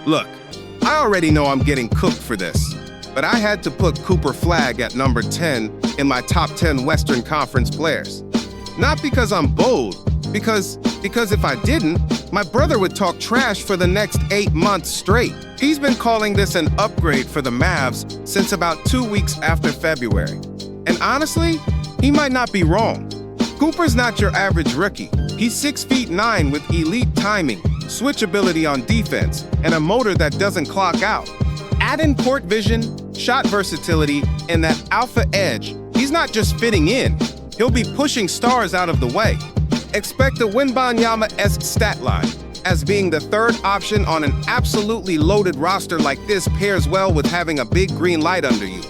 Look, I already know I'm getting cooked for this, but I had to put Cooper Flagg at number 10 in my top 10 Western Conference players. Not because I'm bold, because if I didn't, my brother would talk trash for the next 8 months straight. He's been calling this an upgrade for the Mavs since about 2 weeks after February. And honestly, he might not be wrong. Cooper's not your average rookie. He's 6'9" with elite timing, switchability on defense, and a motor that doesn't clock out. Add in court vision, shot versatility, and that alpha edge. He's not just fitting in, he'll be pushing stars out of the way. Expect a Wembanyama-esque stat line, as being the third option on an absolutely loaded roster like this pairs well with having a big green light under you.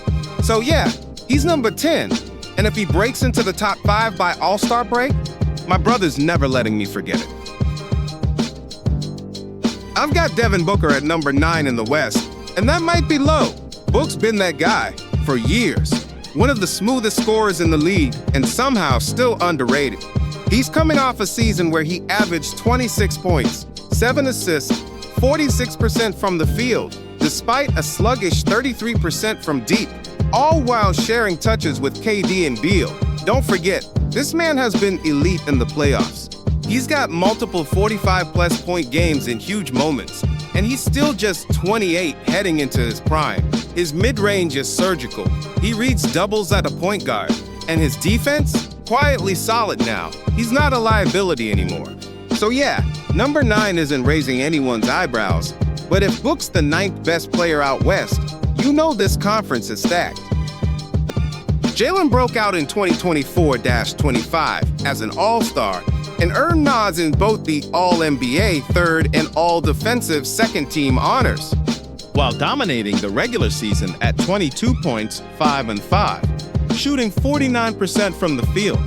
So yeah, he's number 10, and if he breaks into the top 5 by All-Star break, my brother's never letting me forget it. I've got Devin Booker at number 9 in the West, and that might be low. Book's been that guy for years. One of the smoothest scorers in the league, and somehow still underrated. He's coming off a season where he averaged 26 points, 7 assists, 46% from the field, despite a sluggish 33% from deep, all while sharing touches with KD and Beal. Don't forget, this man has been elite in the playoffs. He's got multiple 45-plus point games in huge moments, and he's still just 28 heading into his prime. His mid-range is surgical. He reads doubles at a point guard, and his defense? Quietly solid now. He's not a liability anymore. So yeah, number 9 isn't raising anyone's eyebrows, but if Book's the 9th best player out west, you know this conference is stacked. Jalen broke out in 2024-25 as an All-Star and earned nods in both the All-NBA third and All-Defensive second-team honors, while dominating the regular season at 22 points, 5 and 5, shooting 49% from the field.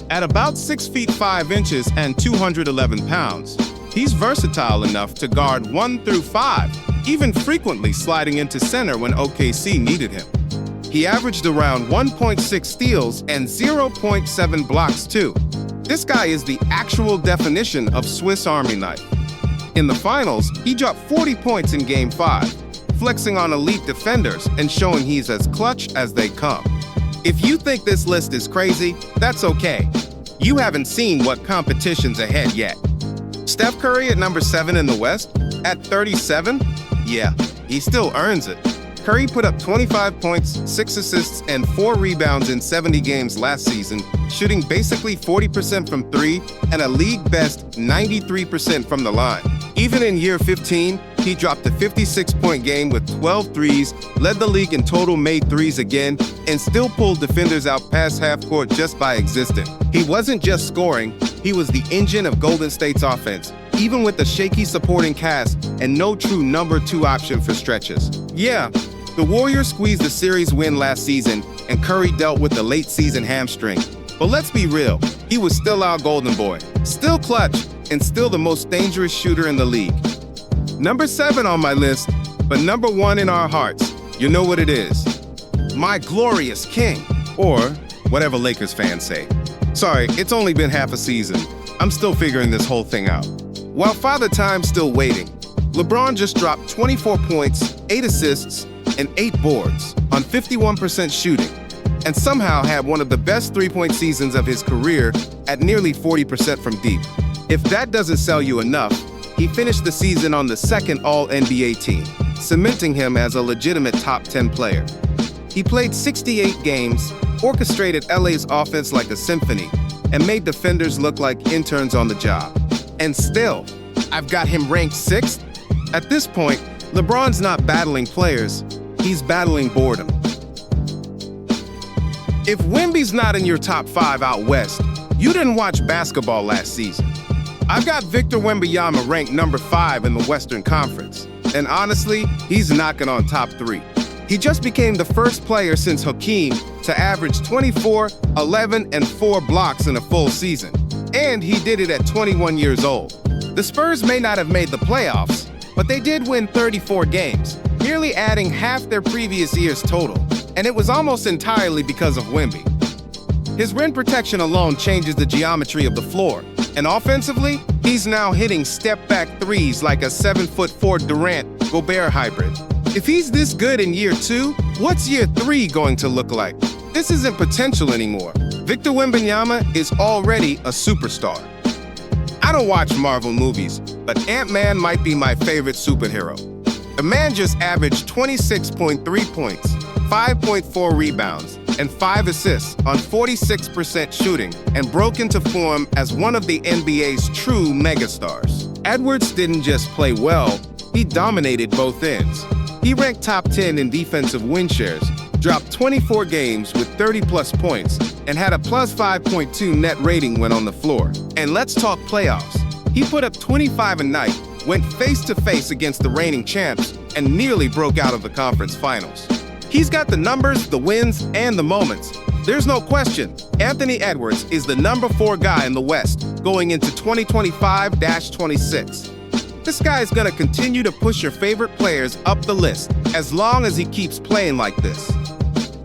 At about 6 feet 5 inches and 211 pounds, he's versatile enough to guard 1 through 5, even frequently sliding into center when OKC needed him. He averaged around 1.6 steals and 0.7 blocks too. This guy is the actual definition of Swiss Army knife. In the finals, he dropped 40 points in Game 5, flexing on elite defenders and showing he's as clutch as they come. If you think this list is crazy, that's okay. You haven't seen what competition's ahead yet. Steph Curry at number 7 in the West? At 37? Yeah, he still earns it. Curry put up 25 points, 6 assists, and 4 rebounds in 70 games last season, shooting basically 40% from 3 and a league-best 93% from the line. Even in year 15, he dropped a 56-point game with 12 threes, led the league in total made threes again, and still pulled defenders out past half court just by existing. He wasn't just scoring, he was the engine of Golden State's offense, even with a shaky supporting cast and no true number 2 option for stretches. Yeah, the Warriors squeezed the series win last season, and Curry dealt with the late-season hamstring. But let's be real, he was still our golden boy, still clutch, and still the most dangerous shooter in the league. Number 7 on my list, but number 1 in our hearts. You know what it is. My glorious king, or whatever Lakers fans say. Sorry, it's only been half a season. I'm still figuring this whole thing out. While Father Time's still waiting, LeBron just dropped 24 points, 8 assists, and 8 boards on 51% shooting, and somehow had one of the best three-point seasons of his career at nearly 40% from deep. If that doesn't sell you enough, he finished the season on the second All-NBA team, cementing him as a legitimate top 10 player. He played 68 games, orchestrated LA's offense like a symphony, and made defenders look like interns on the job. And still, I've got him ranked 6th. At this point, LeBron's not battling players, he's battling boredom. If Wemby's not in your top 5 out west, you didn't watch basketball last season. I've got Victor Wembanyama ranked number 5 in the Western Conference, and honestly, he's knocking on top 3. He just became the first player since Hakeem to average 24, 11, and 4 blocks in a full season, and he did it at 21 years old. The Spurs may not have made the playoffs, but they did win 34 games, nearly adding half their previous year's total, and it was almost entirely because of Wemby. His rim protection alone changes the geometry of the floor, and offensively, he's now hitting step-back threes like a 7'4" Durant Gobert hybrid. If he's this good in year 2, what's year 3 going to look like? This isn't potential anymore. Victor Wembanyama is already a superstar. I don't watch Marvel movies, but Ant-Man might be my favorite superhero. The man just averaged 26.3 points, 5.4 rebounds, and 5 assists on 46% shooting and broke into form as one of the NBA's true megastars. Edwards didn't just play well, he dominated both ends. He ranked top 10 in defensive win shares, dropped 24 games with 30-plus points, and had a plus 5.2 net rating when on the floor. And let's talk playoffs. He put up 25 a night, went face-to-face against the reigning champs, and nearly broke out of the conference finals. He's got the numbers, the wins, and the moments. There's no question, Anthony Edwards is the number 4 guy in the West going into 2025-26. This guy is gonna continue to push your favorite players up the list as long as he keeps playing like this.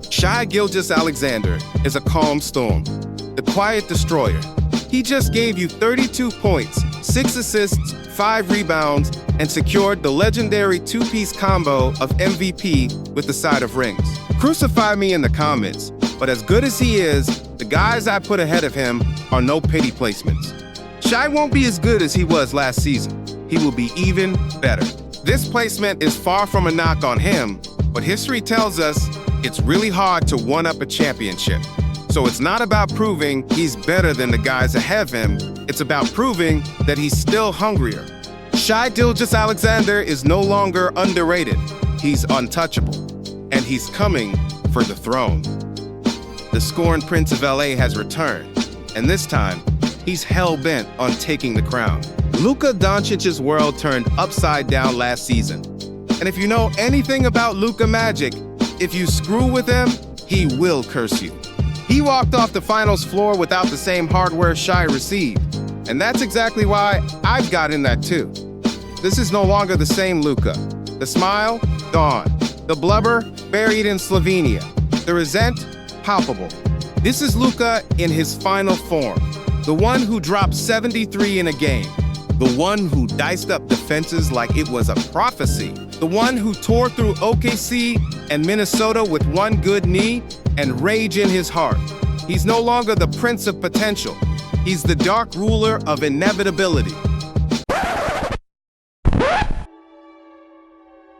Shai Gilgeous-Alexander is a calm storm, the quiet destroyer. He just gave you 32 points, 6 assists, 5 rebounds, and secured the legendary 2-piece combo of MVP with the side of rings. Crucify me in the comments, but as good as he is, the guys I put ahead of him are no pity placements. Shai won't be as good as he was last season. He will be even better. This placement is far from a knock on him, but history tells us it's really hard to one-up a championship. So it's not about proving he's better than the guys ahead of him, it's about proving that he's still hungrier. Shai Gilgeous-Alexander is no longer underrated. He's untouchable, and he's coming for the throne. The scorned Prince of LA has returned, and this time, he's hell-bent on taking the crown. Luka Doncic's world turned upside down last season. And if you know anything about Luka magic, if you screw with him, he will curse you. He walked off the finals floor without the same hardware Shai received. And that's exactly why I've got in that too. This is no longer the same Luka. The smile, gone. The blubber, buried in Slovenia. The resent, palpable. This is Luka in his final form. The one who dropped 73 in a game. The one who diced up defenses like it was a prophecy. The one who tore through OKC and Minnesota with one good knee and rage in his heart. He's no longer the prince of potential. He's the dark ruler of inevitability.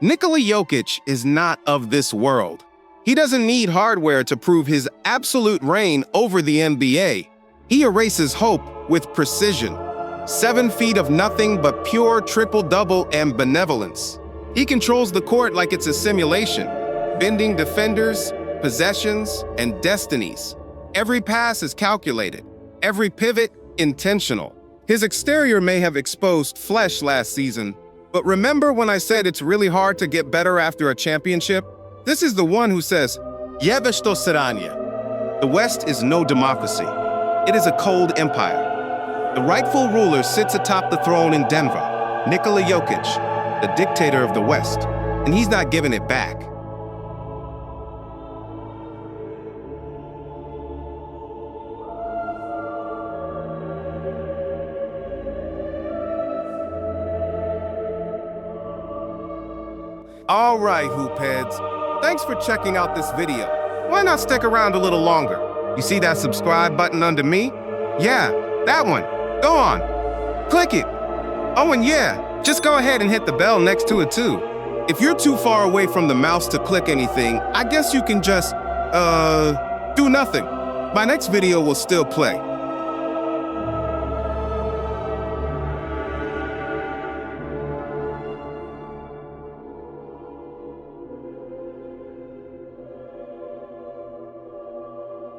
Nikola Jokic is not of this world. He doesn't need hardware to prove his absolute reign over the NBA. He erases hope with precision. 7 feet of nothing but pure triple-double and benevolence. He controls the court like it's a simulation, bending defenders, possessions, and destinies. Every pass is calculated, every pivot intentional. His exterior may have exposed flesh last season, but remember when I said it's really hard to get better after a championship? This is the one who says, "Jebe što sranje." The West is no democracy. It is a cold empire. The rightful ruler sits atop the throne in Denver, Nikola Jokic, the dictator of the West, and he's not giving it back. All right, hoopheads, thanks for checking out this video. Why not stick around a little longer? You see that subscribe button under me? Yeah, that one. Go on, click it. Oh, and yeah, just go ahead and hit the bell next to it too. If you're too far away from the mouse to click anything, I guess you can just, do nothing. My next video will still play.